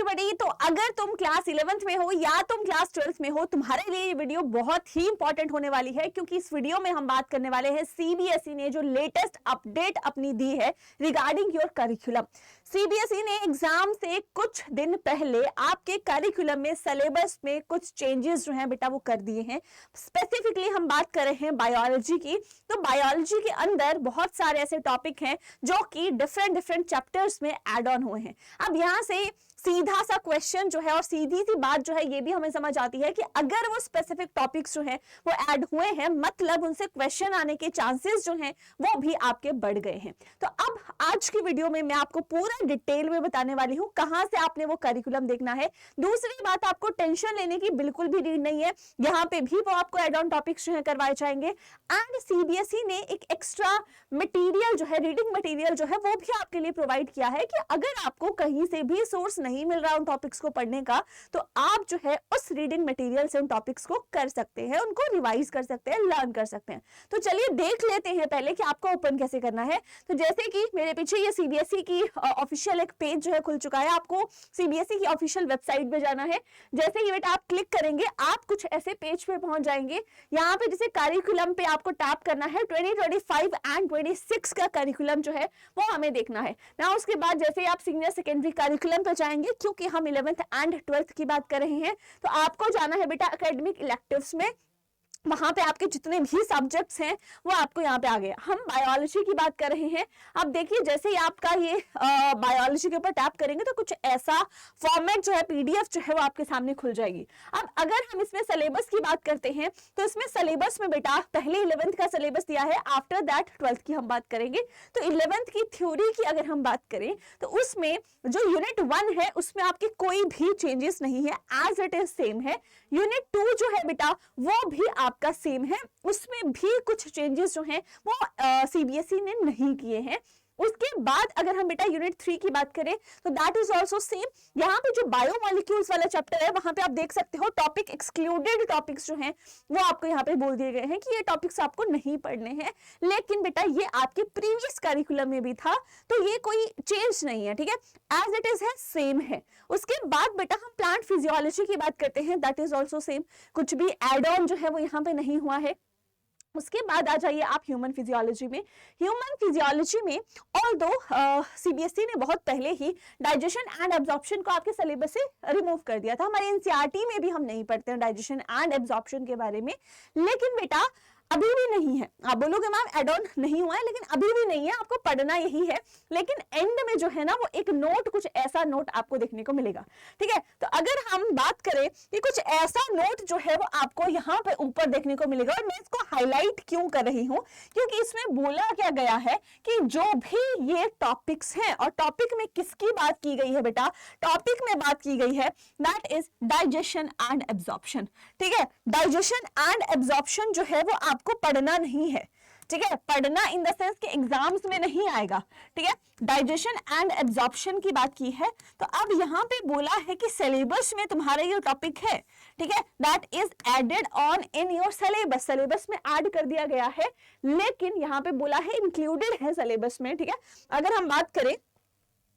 Everybody. तो अगर तुम क्लास 11th में हो या तुम क्लास 12th में हो, तुम्हारे लिए ये वीडियो बहुत ही इंपॉर्टेंट होने वाली है, क्योंकि इस वीडियो में हम बात करने वाले हैं सीबीएसई ने जो लेटेस्ट अपडेट अपनी दी है रिगार्डिंग योर करिकुलम। सीबीएसई ने एग्जाम से कुछ दिन पहले आपके करिकुलम में, सिलेबस में कुछ चेंजेस जो हैं बेटा वो कर दिए हैं। स्पेसिफिकली हम बात कर रहे हैं बायोलॉजी की। तो बायोलॉजी के अंदर बहुत सारे ऐसे टॉपिक हैं जो कि डिफरेंट चैप्टर्स में ऐड ऑन हुए हैं। अब यहाँ से सीधा सा क्वेश्चन जो है और सीधी सी बात जो है ये भी हमें समझ आती है कि अगर वो स्पेसिफिक टॉपिक्स जो हैं वो ऐड हुए हैं, मतलब उनसे क्वेश्चन आने के चांसेस जो हैं वो भी आपके बढ़ गए हैं। तो अब आज की वीडियो में मैं आपको पूरा डिटेल में बताने वाली हूं कहां से आपने वो करिकुलम देखना है। दूसरी बात, आपको टेंशन लेने की बिल्कुल भी नीड नहीं है, यहाँ पे भी वो आपको एड ऑन टॉपिक्स जो है करवाए जाएंगे। एंड सीबीएसई ने एक एक्स्ट्रा मटेरियल जो है, रीडिंग मटेरियल जो है वो भी आपके लिए प्रोवाइड किया है कि अगर आपको कहीं से भी सोर्स नहीं मिल रहा उन टॉपिक्स को पढ़ने का, तो आप जो है उस रीडिंग मटेरियल से उन टॉपिक्स को कर सकते हैं, उनको रिवाइज कर सकते हैं, लर्न कर सकते हैं। तो चलिए देख लेते हैं पहले कि आपको ओपन कैसे करना है। तो जैसे कि मेरे पीछे ये सीबीएसई की ऑफिशियल एक पेज जो है खुल चुका है। आपको सीबीएसई की ऑफिशियल वेबसाइट पे जाना है। जैसे ही बेटा आप क्लिक करेंगे आप कुछ ऐसे पेज पे पहुंच जाएंगे। यहाँ पे जैसे करिकुलम पे आपको टैप करना है। 2025 एंड 26 का करिकुलम जो है वो हमें देखना है ना। उसके बाद जैसे आप सीनियर सेकेंडरी करिकुलम पे जाएंगे, क्योंकि हम 11th एंड 12th की बात कर रहे हैं, तो आपको जाना है बेटा एकेडमिक इलेक्टिव्स में। वहां पे आपके जितने भी सब्जेक्ट्स हैं वो आपको यहाँ पे आ गए। हम बायोलॉजी की बात कर रहे हैं। अब देखिए जैसे ही आपका ये बायोलॉजी के ऊपर टैप करेंगे तो कुछ ऐसा फॉर्मेट जो है, पीडीएफ जो है वो आपके सामने खुल जाएगी। अब अगर हम इसमें सिलेबस की बात करते हैं तो इसमें सिलेबस में बेटा पहले 11th का सिलेबस दिया है, आफ्टर दैट 12th की हम बात करेंगे। तो 11th की थ्योरी की अगर हम बात करें तो उसमें जो यूनिट 1 है उसमें आपके कोई भी चेंजेस नहीं है, एज इट इज सेम है। यूनिट 2 जो है बेटा वो भी आपका सेम है, उसमें भी कुछ चेंजेस जो हैं वो सीबीएसई ने नहीं किए हैं। उसके बाद अगर हम बेटा यूनिट 3 की बात करें तो दैट इज आल्सो सेम। यहाँ पे जो बायोमोलिक्यूल्स वाला चैप्टर है वहां पे आप देख सकते हो टॉपिक एक्सक्लूडेड टॉपिक्स जो हैं वो आपको यहाँ पे बोल दिए गए हैं कि ये टॉपिक्स आपको नहीं पढ़ने हैं। लेकिन बेटा ये आपके प्रीवियस करिकुलम में भी था, तो ये कोई चेंज नहीं है, ठीक है, एज इट इज है, सेम है। उसके बाद बेटा हम प्लांट फिजियोलॉजी की बात करते हैं, दैट इज ऑल्सो सेम, कुछ भी एड ऑन जो है वो यहाँ पे नहीं हुआ है। उसके बाद आ जाइए आप ह्यूमन फिजियोलॉजी में। ह्यूमन फिजियोलॉजी में ऑल्दो सीबीएसई ने बहुत पहले ही डाइजेशन एंड एब्जॉर्प्शन को आपके सिलेबस से रिमूव कर दिया था। हमारे एनसीईआरटी में भी हम नहीं पढ़ते हैं डाइजेशन एंड एब्जॉर्प्शन के बारे में, लेकिन बेटा अभी भी नहीं है। आप बोलोगे मैम एड ऑन नहीं हुआ है, लेकिन अभी भी नहीं है, आपको पढ़ना यही है। लेकिन एंड में जो है ना वो एक नोट, कुछ ऐसा नोट आपको देखने को मिलेगा, ठीक है। तो अगर हम बात करें कि कुछ ऐसा नोट जो है वो आपको यहाँ पे ऊपर देखने को मिलेगा, और मैं इसको हाईलाइट क्यों कर रही हूँ, क्योंकि इसमें बोला क्या गया है कि जो भी ये टॉपिक्स हैं, और टॉपिक में किसकी बात की गई है बेटा, टॉपिक में बात की गई है that is digestion and absorption, ठीक है। डाइजेशन एंड एब्जॉर्प्शन जो है वो आपको पढ़ना नहीं है, ठीक है, पढ़ना इन द सेंस कि एग्जाम्स में नहीं आएगा, ठीक है। डाइजेशन एंड एब्जॉर्प्शन की बात की है, तो अब यहाँ पे बोला है कि सिलेबस में तुम्हारा ये टॉपिक है, ठीक है, that is added on in your syllabus, syllabus में ऐड कर दिया गया है, लेकिन यहाँ पे बोला है इंक्लूडेड है सिलेबस में, ठीक है। अगर हम बात करें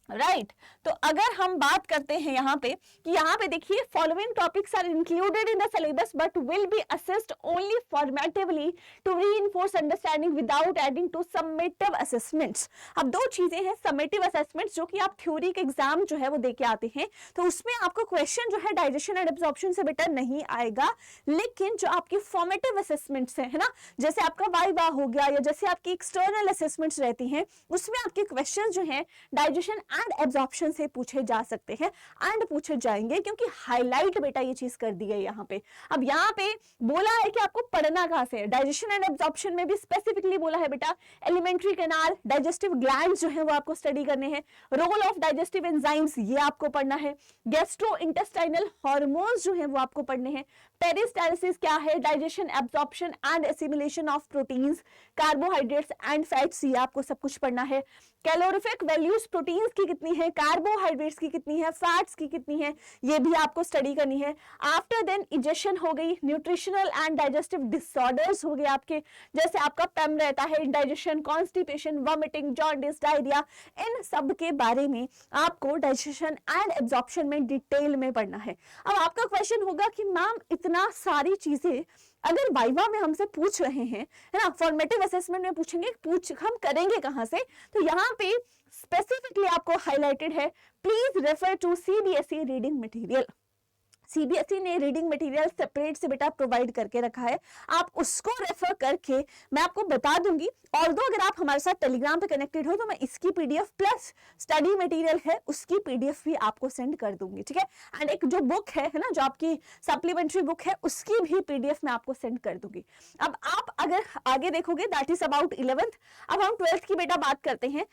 राइट तो अगर हम बात करते हैं यहाँ पे कि यहाँ पे देखिए following topics are included in the syllabus but will be assessed only formatively to reinforce understanding without adding to summative assessments. अब दो चीजें हैं, समेटिव असेसमेंट्स जो कि आप थ्योरी के एग्जाम जो है वो देके आते हैं, तो उसमें आपको क्वेश्चन जो है डाइजेशन एंड एब्जॉर्प्शन से बेटा नहीं आएगा, लेकिन जो आपकी फॉर्मेटिव असेसमेंट्स है ना, जैसे आपका वाइवा हो गया या जैसे आपकी एक्सटर्नल असेसमेंट्स रहती हैं, उसमें आपके क्वेश्चन जो है डाइजेशन एंड एब्जॉर्प्शन से पूछे जा सकते हैं एंड पूछे जाएंगे, क्योंकि हाईलाइट बेटा ये चीज कर दी है यहाँ पे। अब यहाँ पे बोला है कि आपको पढ़ना कहां से है, डाइजेशन एंड एब्जॉर्प्शन में भी स्पेसिफिकली बोला है बेटा एलिमेंट्री कैनाल, डाइजेस्टिव ग्लैंड्स जो है वो आपको स्टडी करने हैं, रोल ऑफ डाइजेस्टिव एंजाइम्स ये आपको पढ़ना है, गैस्ट्रो इंटेस्टाइनल हार्मोन्स जो है वो आपको पढ़ने हैं, पेरिस्टालसिस क्या है, digestion absorption and assimilation of proteins, carbohydrates and fats ये आपको सब कुछ पढ़ना है, कैलोरीफिक वैल्यूज प्रोटीन्स की की कितनी है, कार्बोहाइड्रेट्स की कितनी है, फैट्स की कितनी है, ये भी आपको स्टडी करनी है। आफ्टर देन इजेशन हो गई, न्यूट्रिशनल एंड डाइजेस्टिव डिसऑर्डर्स हो गए आपके, जैसे आपका पेम रहता है, indigestion, constipation, vomiting, jaundice, diarrhoea, इन सब के बारे में आपको डाइजेशन एंड एब्जॉर्प्शन में डिटेल में पढ़ना है। अब आपका क्वेश्चन होगा कि मैम इतना सारी चीजें अगर वाइवा में हमसे पूछ रहे हैं, है ना, फॉर्मेटिव असेसमेंट में पूछेंगे, हम करेंगे कहां से, तो यहाँ पे स्पेसिफिकली आपको हाईलाइटेड है, please refer to CBSE reading material. CBSE ने रीडिंग मटेरियल सेपरेट से बेटा प्रोवाइड करके रखा है, आप उसको रेफर करके मैं आपको बता दूंगी। ऑल्दो अगर आप हमारे साथ टेलीग्राम पे कनेक्टेड हो तो मैं इसकी पीडीएफ प्लस स्टडी मटेरियल है उसकी पीडीएफ भी आपको सेंड कर दूंगी, ठीक है। एंड एक जो बुक है ना, जो आपकी सप्लीमेंट्री बुक है, उसकी भी पीडीएफ मैं आपको सेंड कर दूंगी। अब आप अगर आगे देखोगे दैट इज अबाउट 11th। अब हम 12th की बेटा बात करते हैं।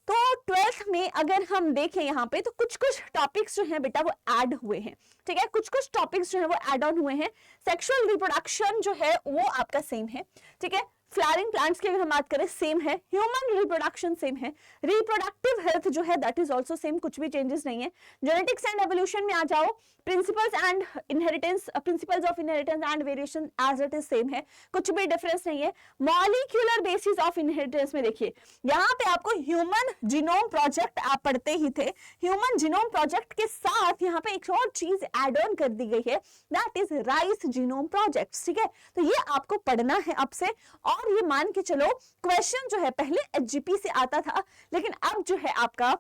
तो 12th में अगर हम देखें यहाँ पे तो कुछ कुछ टॉपिक्स जो हैं बेटा वो ऐड हुए हैं, ठीक है, कुछ कुछ टॉपिक्स जो है वो ऐड ऑन हुए हैं। सेक्सुअल रिप्रोडक्शन जो है वो आपका सेम है, ठीक है। फ्लावरिंग प्लांट्स की अगर हम बात करें सेम है, ह्यूमन रिप्रोडक्शन सेम है, रिप्रोडक्टिव हेल्थ जो है दैट इज आल्सो सेम, कुछ भी चेंजेस नहीं है। जेनेटिक्स एंड एवोल्यूशन में आ जाओ, principles and inheritance, principles of inheritance and variation as it is same है, कुछ भी डिफरेंस नहीं है। मॉलिक्यूलर बेसिस ऑफ इनहेरिटेंस में देखिए यहाँ पे आपको ह्यूमन जीनोम प्रोजेक्ट आप पढ़ते ही थे, ह्यूमन जीनोम प्रोजेक्ट के साथ यहाँ पे एक और चीज एड ऑन कर दी गई है that is rice genome project, ठीक है। तो ये आपको पढ़ना है अब से, और ये मान के चलो क्वेश्चन जो है पहले एचजीपी से आता था, लेकिन अब जो है आपका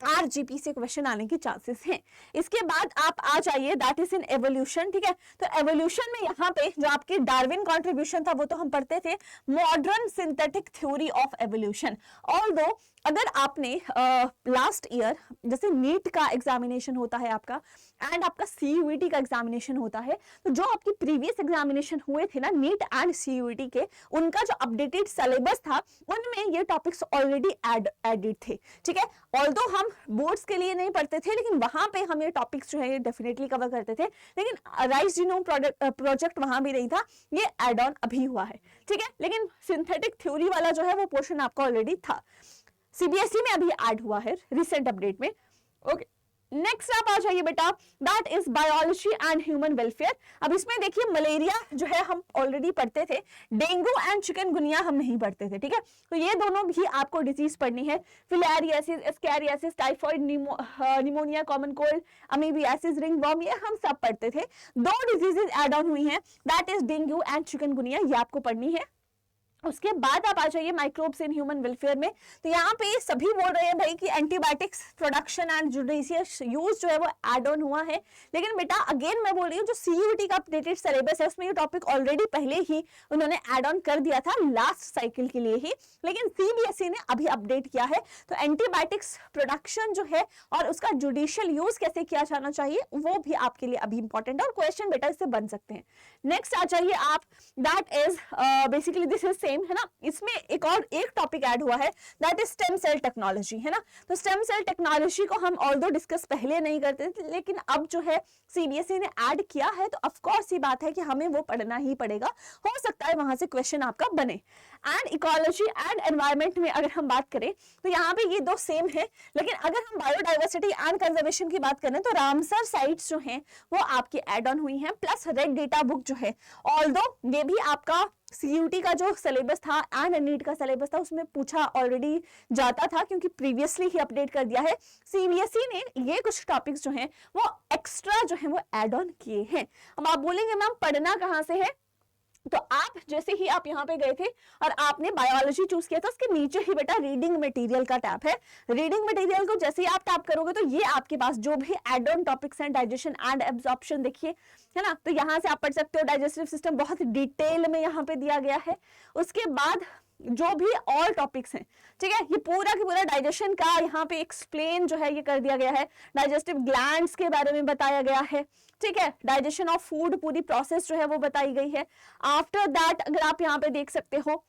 आरजीपी से क्वेश्चन आने की चांसेस हैं। इसके बाद आप आ जाइए दैट इज इन एवोल्यूशन, ठीक है। तो एवोल्यूशन में यहाँ पे जो आपकी डार्विन कंट्रीब्यूशन था वो तो हम पढ़ते थे, modern synthetic theory of evolution. Although अगर आपने लास्ट ईयर जैसे नीट का एग्जामिनेशन होता है आपका एंड आपका सीयूईटी का एग्जामिनेशन होता है, तो जो आपकी प्रीवियस एग्जामिनेशन हुए थे ना नीट एंड सीयूईटी के, उनका जो अपडेटेड सिलेबस था उनमें ये टॉपिक्स ऑलरेडी एडेड थे, ठीक है। ऑल्दो हम बोर्ड्स के लिए नहीं पढ़ते थे, लेकिन वहां पे हम ये टॉपिक्स जो है डेफिनेटली कवर करते थे, लेकिन राइस जीनोम प्रोजेक्ट वहां भी नहीं था, ये एड ऑन अभी हुआ है, ठीक है। लेकिन सिंथेटिक थ्योरी वाला जो है वो पोर्शन आपका ऑलरेडी था, सीबीएसई में अभी ऐड हुआ है रिसेंट अपडेट में। ओके, नेक्स्ट आप आ जाइए बेटा, that is biology and human welfare. अब इसमें देखिए मलेरिया जो है हम ऑलरेडी पढ़ते थे, डेंगू एंड चिकनगुनिया हम नहीं पढ़ते थे, ठीक है। तो ये दोनों भी आपको डिजीज पढ़नी है, filariasis, ascariasis, typhoid, pneumonia, common cold, amoebiasis, ringworm, ये हम सब पढ़ते थे। दो डिजीजेस एड ऑन हुई हैं that is dengue and chikungunya, ये आपको पढ़नी है। उसके बाद आप आ जाइए माइक्रोब्स इन ह्यूमन वेलफेयर में, तो यहाँ पे सभी बोल रहे हैं भाई कि antibiotics production and judicious use जो है वो एड ऑन हुआ है, लेकिन बेटा अगेन मैं बोल रही हूँ जो सीयूईटी का अपडेटेड सिलेबस है उसमें ये टॉपिक ऑलरेडी पहले ही उन्होंने एड ऑन कर दिया था लास्ट साइकिल के लिए ही, लेकिन सीबीएसई ने अभी अपडेट किया है। तो एंटीबायोटिक्स प्रोडक्शन जो है और उसका जुडिशियल यूज कैसे किया जाना चाहिए वो भी आपके लिए अभी इंपॉर्टेंट है, और क्वेश्चन बेटा इससे बन सकते हैं। नेक्स्ट आ जाइए आप, that is basically this is है ना, इसमें एक और एक टॉपिक ऐड हुआ है that is stem cell technology, है ना। तो स्टेम सेल टेक्नोलॉजी को हम ऑल्दो डिस्कस पहले नहीं करते थे, लेकिन अब जो है सीबीएसई ने ऐड किया है, तो ऑफ कोर्स ये बात है कि हमें वो पढ़ना ही पड़ेगा, हो सकता है वहां से क्वेश्चन आपका बने। एंड इकोलॉजी एंड एनवायरमेंट में अगर हम बात करें तो यहाँ पे ये दो सेम है, लेकिन अगर हम बायोडाइवर्सिटी एंड कंजर्वेशन की बात करें तो रामसर साइट्स जो हैं वो आपकी एड ऑन हुई हैं, प्लस रेड डेटा बुक जो है, ऑल्दो ये भी आपका सीयूटी का जो सिलेबस था एंड नीट का सिलेबस था उसमें पूछा ऑलरेडी जाता था, क्योंकि प्रीवियसली ही अपडेट कर दिया है। सीबीएसई ने ये कुछ टॉपिक्स जो हैं वो एक्स्ट्रा जो है वो ऐड ऑन किए हैं। अब आप बोलेंगे मैम पढ़ना कहाँ से है, तो आप जैसे ही आप यहाँ पे गए थे और आपने बायोलॉजी चूज किया था, उसके नीचे ही बेटा रीडिंग मटेरियल का टैब है। रीडिंग मटेरियल को जैसे ही आप टैप करोगे तो ये आपके पास जो भी एड ऑन टॉपिक्स हैं, डाइजेशन एंड एब्जॉर्प्शन देखिए, है ना, तो यहाँ से आप पढ़ सकते हो। डाइजेस्टिव सिस्टम बहुत डिटेल में यहाँ पे दिया गया है। उसके बाद जो भी ऑल टॉपिक्स हैं, ठीक है, ये पूरा की पूरा डाइजेशन का यहाँ पे एक्सप्लेन जो है ये कर दिया गया है। डाइजेस्टिव ग्लैंड्स के बारे में बताया गया है, ठीक है। डाइजेशन ऑफ फूड पूरी प्रोसेस जो है वो बताई गई है। आफ्टर दैट अगर आप यहाँ पे देख सकते हो,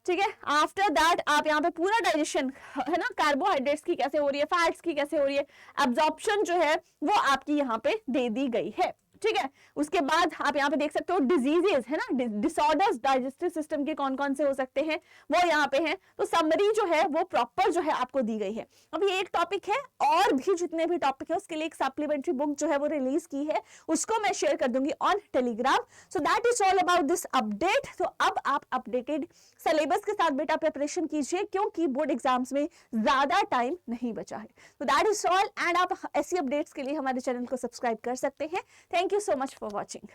ठीक है, आफ्टर दैट आप यहाँ पे पूरा डाइजेशन, है ना, कार्बोहाइड्रेट्स की कैसे हो रही है, फैट्स की कैसे हो रही है, एब्जॉर्प्शन जो है वो आपकी यहाँ पे दे दी गई है। ठीक है। उसके बाद आप यहाँ पे देख सकते हो डिजीजेस है ना, डिसऑर्डर्स डाइजेस्टिव सिस्टम के कौन कौन से हो सकते हैं वो यहाँ पे हैं। तो समरी जो है वो प्रॉपर जो है आपको दी गई है। अब ये एक टॉपिक है, और भी जितने भी टॉपिक है उसके लिए एक सप्लीमेंट्री बुक जो है वो रिलीज की है, उसको मैं शेयर कर दूंगी on Telegram. So that is all about this update. तो अब आप अपडेटेड सिलेबस के साथ बेटा प्रिपरेशन कीजिए, क्योंकि बोर्ड एग्जाम्स में ज्यादा टाइम नहीं बचा है। तो दैट इज ऑल, एंड आप ऐसी अपडेट्स के लिए हमारे चैनल को सब्सक्राइब कर सकते हैं। Thank you so much for watching.